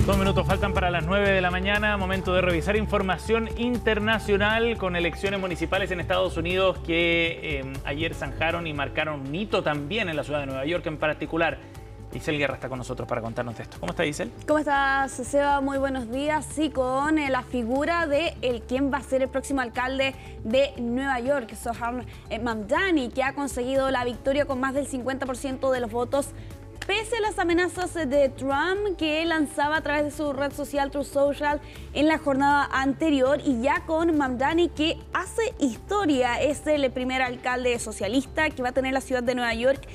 2 minutos faltan para las 9 de la mañana, momento de revisar información internacional con elecciones municipales en Estados Unidos que ayer zanjaron y marcaron un hito también en la ciudad de Nueva York en particular. Giselle Guerra está con nosotros para contarnos de esto. ¿Cómo está, Giselle? ¿Cómo estás, Seba? Muy buenos días. Sí, con la figura de quién va a ser el próximo alcalde de Nueva York, Zohran Mamdani, que ha conseguido la victoria con más del 50% de los votos, pese a las amenazas de Trump que lanzaba a través de su red social Truth Social en la jornada anterior, y ya con Mamdani, que hace historia. Es el primer alcalde socialista que va a tener la ciudad de Nueva York.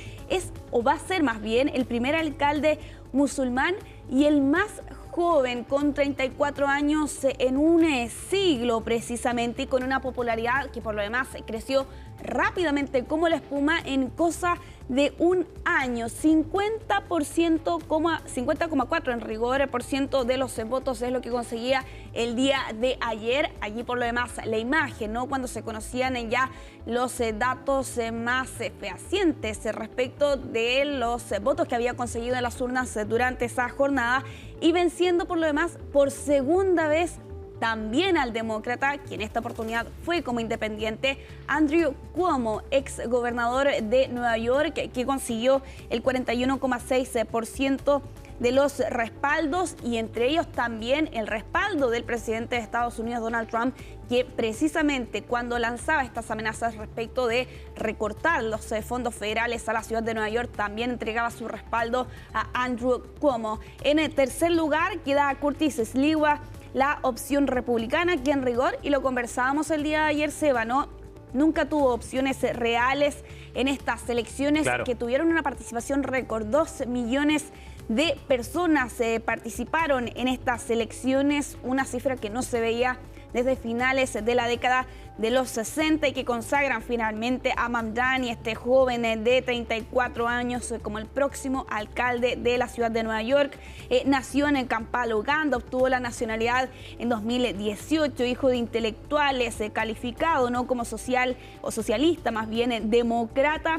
Va a ser más bien el primer alcalde musulmán y el más joven, con 34 años en un siglo precisamente, y con una popularidad que por lo demás creció rápidamente como la espuma en cosa de un año. 50,4 en rigor por ciento de los votos es lo que conseguía el día de ayer. Allí por lo demás la imagen, ¿no? Cuando se conocían ya los datos más fehacientes respecto de los votos que había conseguido en las urnas durante esa jornada, y venciendo por lo demás por segunda vez también al demócrata, quien esta oportunidad fue como independiente, Andrew Cuomo, ex gobernador de Nueva York, que consiguió el 41,6% de los respaldos, y entre ellos también el respaldo del presidente de Estados Unidos, Donald Trump, que precisamente cuando lanzaba estas amenazas respecto de recortar los fondos federales a la ciudad de Nueva York, también entregaba su respaldo a Andrew Cuomo. En el tercer lugar queda Curtis Sliwa, la opción republicana, que en rigor, y lo conversábamos el día de ayer, Seba, ¿no?, nunca tuvo opciones reales en estas elecciones, claro, que tuvieron una participación récord. 2 millones de personas participaron en estas elecciones, una cifra que no se veía desde finales de la década de los 60, y que consagran finalmente a Mamdani, este joven de 34 años, como el próximo alcalde de la ciudad de Nueva York. Nació en Kampala, Uganda, obtuvo la nacionalidad en 2018, hijo de intelectuales, calificado, ¿no?, como socialista, más bien demócrata,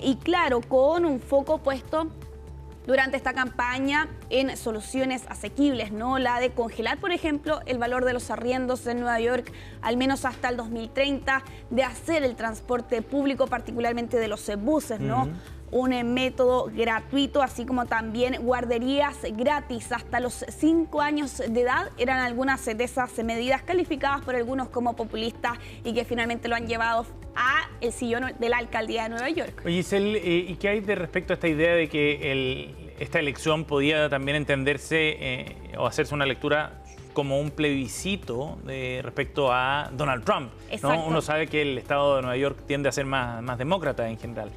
y claro, con un foco puesto durante esta campaña en soluciones asequibles, ¿no? La de congelar, por ejemplo, el valor de los arriendos en Nueva York, al menos hasta el 2030, de hacer el transporte público, particularmente de los buses, ¿no?, un método gratuito, así como también guarderías gratis hasta los 5 años de edad. Eran algunas de esas medidas calificadas por algunos como populistas y que finalmente lo han llevado a el sillón de la alcaldía de Nueva York. Oye, Giselle, ¿y qué hay de respecto a esta idea de que esta elección podía también entenderse o hacerse una lectura como un plebiscito respecto a Donald Trump, ¿no? Uno sabe que el estado de Nueva York tiende a ser más demócrata en general.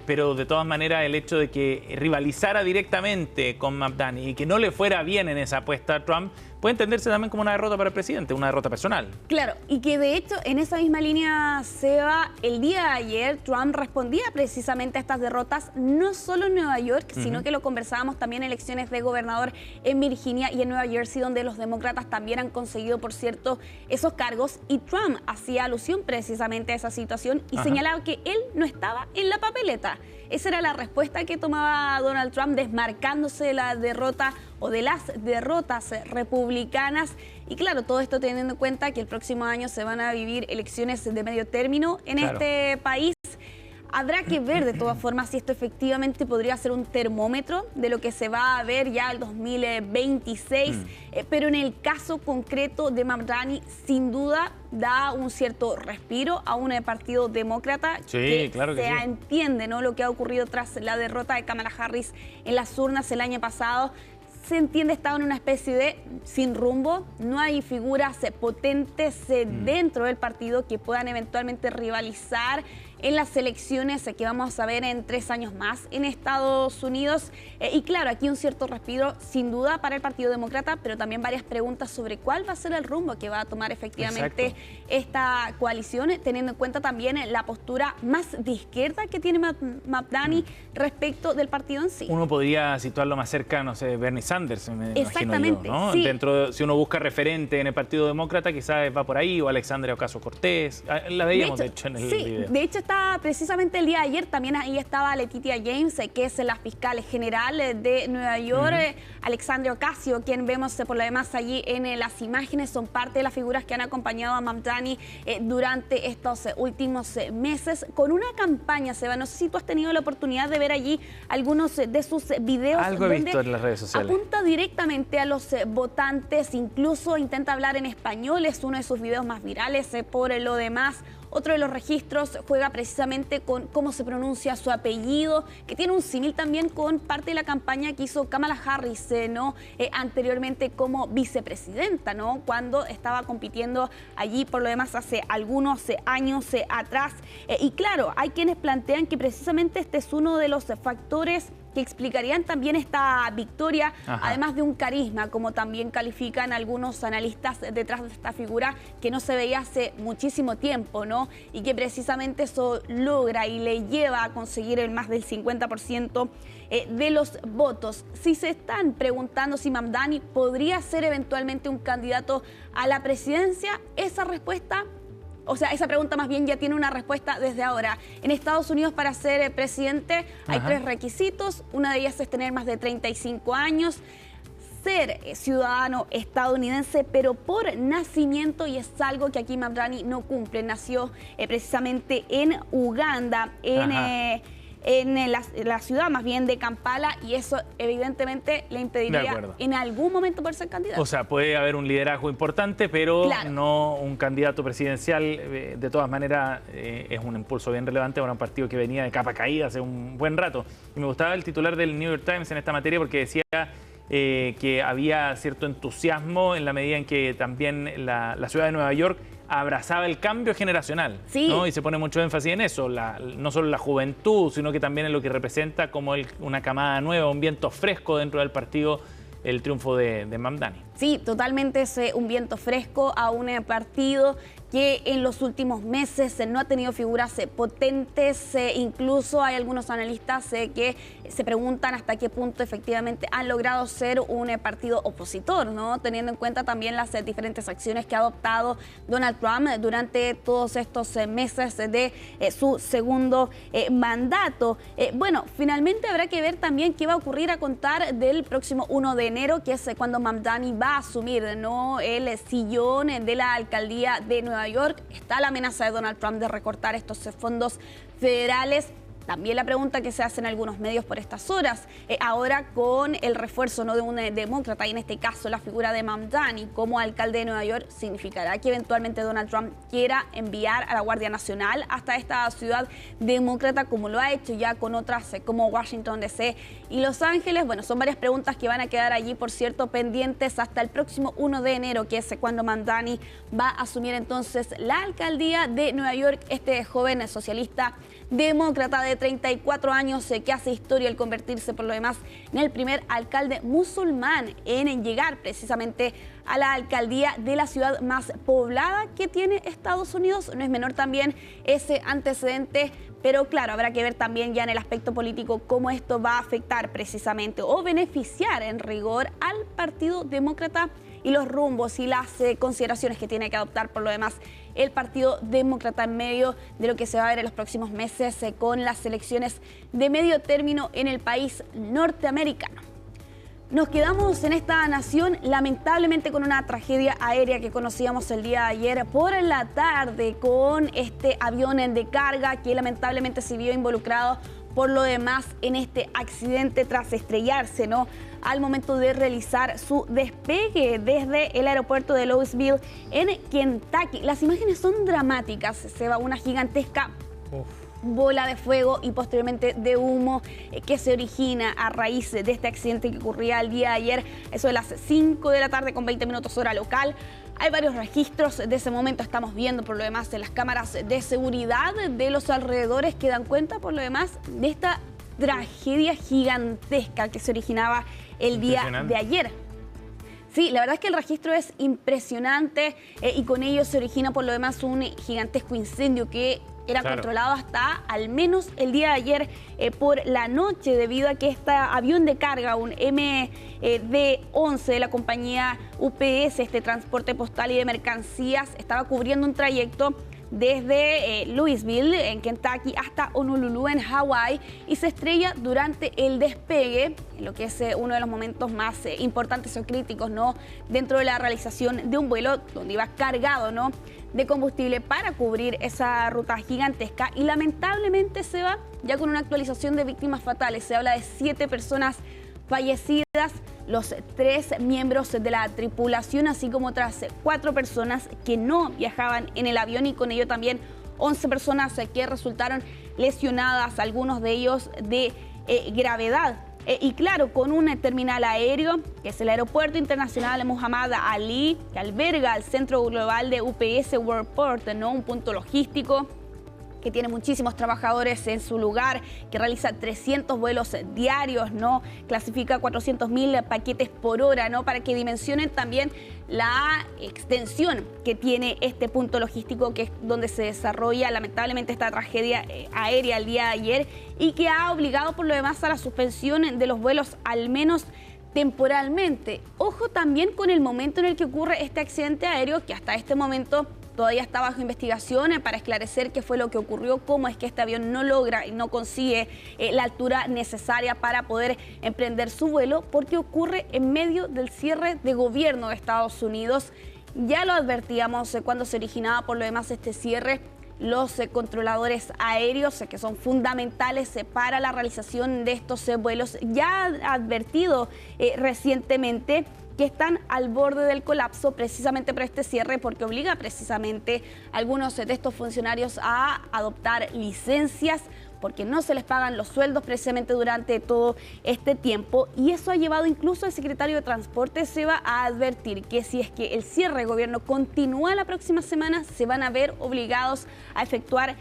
Pero de todas maneras el hecho de que rivalizara directamente con Mamdani y que no le fuera bien en esa apuesta a Trump puede entenderse también como una derrota para el presidente, una derrota personal. Claro, y que de hecho en esa misma línea, Seba, el día de ayer Trump respondía precisamente a estas derrotas, no solo en Nueva York, sino que lo conversábamos también en elecciones de gobernador en Virginia y en Nueva Jersey, donde los demócratas también han conseguido, por cierto, esos cargos, y Trump hacía alusión precisamente a esa situación y señalaba que él no estaba en la papeleta. Esa era la respuesta que tomaba Donald Trump, desmarcándose de la derrota o de las derrotas republicanas. Y claro, todo esto teniendo en cuenta que el próximo año se van a vivir elecciones de medio término en este país. Habrá que ver de todas formas si esto efectivamente podría ser un termómetro de lo que se va a ver ya el 2026, pero en el caso concreto de Mamdani, sin duda da un cierto respiro a un partido demócrata entiende, ¿no?, lo que ha ocurrido tras la derrota de Kamala Harris en las urnas el año pasado. Se entiende, estaba en una especie de sin rumbo, no hay figuras potentes dentro del partido que puedan eventualmente rivalizar en las elecciones que vamos a ver en 3 años más en Estados Unidos. Y claro, aquí un cierto respiro sin duda para el Partido Demócrata, pero también varias preguntas sobre cuál va a ser el rumbo que va a tomar efectivamente esta coalición, teniendo en cuenta también la postura más de izquierda que tiene Mamdani respecto del partido en sí. Uno podría situarlo más cerca, no sé, Bernie Sanders, me imagino yo, ¿no? Sí. Si uno busca referente en el Partido Demócrata, quizás va por ahí, o Alexandria Ocasio-Cortez. La veíamos, de hecho, en el video. De hecho, hasta precisamente el día de ayer también ahí estaba Letitia James, que es la fiscal general de Nueva York, Alexandria Ocasio, quien vemos por lo demás allí en las imágenes, son parte de las figuras que han acompañado a Mamdani durante estos últimos meses con una campaña, Seba. No sé si tú has tenido la oportunidad de ver allí algunos de sus videos. Algo he visto en las redes sociales. Apunta directamente a los votantes, incluso intenta hablar en español, es uno de sus videos más virales. Por lo demás, otro de los registros juega precisamente con cómo se pronuncia su apellido, que tiene un símil también con parte de la campaña que hizo Kamala Harris, ¿no? Anteriormente como vicepresidenta, ¿no? Cuando estaba compitiendo allí, por lo demás, hace algunos años atrás. Y claro, hay quienes plantean que precisamente este es uno de los factores que explicarían también esta victoria, además de un carisma, como también califican algunos analistas detrás de esta figura que no se veía hace muchísimo tiempo, ¿no? Y que precisamente eso logra y le lleva a conseguir el más del 50% de los votos. Si se están preguntando si Mamdani podría ser eventualmente un candidato a la presidencia, esa respuesta... O sea, esa pregunta más bien ya tiene una respuesta desde ahora. En Estados Unidos, para ser presidente hay 3 requisitos. Una de ellas es tener más de 35 años, ser ciudadano estadounidense, pero por nacimiento, y es algo que aquí Mamdani no cumple. Nació precisamente en Uganda, en la ciudad más bien de Kampala, y eso evidentemente le impediría en algún momento poder ser candidato. O sea, puede haber un liderazgo importante, pero no un candidato presidencial. De todas maneras, es un impulso bien relevante para un partido que venía de capa caída hace un buen rato. Y me gustaba el titular del New York Times en esta materia porque decía que había cierto entusiasmo en la medida en que también la ciudad de Nueva York abrazaba el cambio generacional, ¿no? Y se pone mucho énfasis en eso, no solo la juventud, sino que también en lo que representa como una camada nueva, un viento fresco dentro del partido, el triunfo de Mamdani. Sí, totalmente es un viento fresco a un partido que en los últimos meses no ha tenido figuras potentes. Incluso hay algunos analistas que se preguntan hasta qué punto efectivamente han logrado ser un partido opositor, ¿no? Teniendo en cuenta también las diferentes acciones que ha adoptado Donald Trump durante todos estos meses de su segundo mandato. Bueno, finalmente habrá que ver también qué va a ocurrir a contar del próximo 1 de enero, que es cuando Mamdani va a asumir, ¿no?, el sillón de la alcaldía de Nueva York. Está la amenaza de Donald Trump de recortar estos fondos federales. También la pregunta que se hace en algunos medios por estas horas, ahora con el refuerzo, ¿no?, de un demócrata, y en este caso la figura de Mamdani como alcalde de Nueva York, ¿significará que eventualmente Donald Trump quiera enviar a la Guardia Nacional hasta esta ciudad demócrata, como lo ha hecho ya con otras como Washington DC y Los Ángeles? Bueno, son varias preguntas que van a quedar allí, por cierto, pendientes hasta el próximo 1 de enero, que es cuando Mamdani va a asumir entonces la alcaldía de Nueva York, este joven socialista demócrata de 34 años que hace historia al convertirse por lo demás en el primer alcalde musulmán en llegar precisamente a la alcaldía de la ciudad más poblada que tiene Estados Unidos. No es menor también ese antecedente, pero claro, habrá que ver también ya en el aspecto político cómo esto va a afectar precisamente o beneficiar en rigor al Partido Demócrata y los rumbos y las consideraciones que tiene que adoptar por lo demás el Partido Demócrata en medio de lo que se va a ver en los próximos meses con las elecciones de medio término en el país norteamericano. Nos quedamos en esta nación lamentablemente con una tragedia aérea que conocíamos el día de ayer por la tarde con este avión de carga que lamentablemente se vio involucrado por lo demás en este accidente tras estrellarse, ¿no?, al momento de realizar su despegue desde el aeropuerto de Louisville en Kentucky. Las imágenes son dramáticas, se va una gigantesca bola de fuego y posteriormente de humo que se origina a raíz de este accidente que ocurría el día de ayer, eso de las 5 de la tarde con 20 minutos hora local. Hay varios registros de ese momento, estamos viendo por lo demás en las cámaras de seguridad de los alrededores que dan cuenta por lo demás de esta tragedia gigantesca que se originaba el día de ayer. Sí, la verdad es que el registro es impresionante y con ello se origina por lo demás un gigantesco incendio que era controlado hasta al menos el día de ayer por la noche, debido a que este avión de carga, un MD-11 de la compañía UPS, este transporte postal y de mercancías, estaba cubriendo un trayecto desde Louisville, en Kentucky, hasta Honolulu, en Hawái, y se estrella durante el despegue, en lo que es uno de los momentos más importantes o críticos, ¿no?, dentro de la realización de un vuelo donde iba cargado, ¿no?, de combustible para cubrir esa ruta gigantesca, y lamentablemente se va ya con una actualización de víctimas fatales. Se habla de 7 personas fallecidas, los 3 miembros de la tripulación, así como otras 4 personas que no viajaban en el avión, y con ello también 11 personas que resultaron lesionadas, algunos de ellos de gravedad. Y claro, con un terminal aéreo, que es el Aeropuerto Internacional Muhammad Ali, que alberga el Centro Global de UPS Worldport, ¿no?, un punto logístico que tiene muchísimos trabajadores en su lugar, que realiza 300 vuelos diarios, ¿no?, clasifica 400.000 paquetes por hora, ¿no?, para que dimensionen también la extensión que tiene este punto logístico, que es donde se desarrolla lamentablemente esta tragedia aérea el día de ayer, y que ha obligado por lo demás a la suspensión de los vuelos, al menos temporalmente. Ojo también con el momento en el que ocurre este accidente aéreo, que hasta este momento todavía está bajo investigación para esclarecer qué fue lo que ocurrió, cómo es que este avión no logra y no consigue la altura necesaria para poder emprender su vuelo, porque ocurre en medio del cierre de gobierno de Estados Unidos. Ya lo advertíamos cuando se originaba por lo demás este cierre. Los controladores aéreos, que son fundamentales para la realización de estos vuelos, ya han advertido recientemente que están al borde del colapso precisamente por este cierre, porque obliga precisamente a algunos de estos funcionarios a adoptar licencias, porque no se les pagan los sueldos precisamente durante todo este tiempo, y eso ha llevado incluso al secretario de Transporte, Seba, a advertir que si es que el cierre de gobierno continúa la próxima semana, se van a ver obligados a efectuar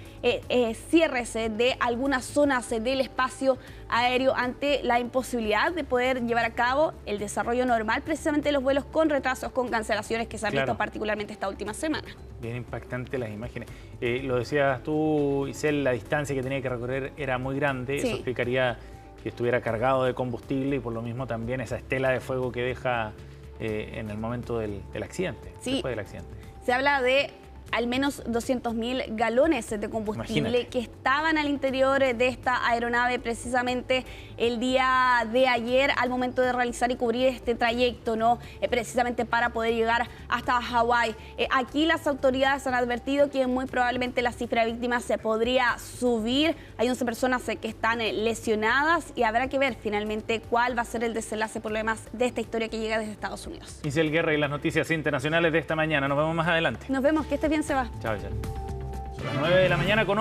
cierres de algunas zonas del espacio aéreo ante la imposibilidad de poder llevar a cabo el desarrollo normal precisamente de los vuelos, con retrasos, con cancelaciones que se han visto particularmente esta última semana. Bien impactante las imágenes. Lo decías tú, Isel, la distancia que tenía que recorrer era muy grande. Sí. Eso explicaría que estuviera cargado de combustible, y por lo mismo también esa estela de fuego que deja en el momento del accidente, sí, después del accidente. Se habla de al menos 200.000 galones de combustible que estaban al interior de esta aeronave precisamente el día de ayer, al momento de realizar y cubrir este trayecto, ¿no?, precisamente para poder llegar hasta Hawái. Aquí las autoridades han advertido que muy probablemente la cifra de víctimas se podría subir. Hay 11 personas que están lesionadas, y habrá que ver finalmente cuál va a ser el desenlace por lo demás de esta historia que llega desde Estados Unidos. Isel Guerra y las noticias internacionales de esta mañana. Nos vemos más adelante. Nos vemos, que estés bien, Seba. Chao, Isel. Son las 9 de la mañana con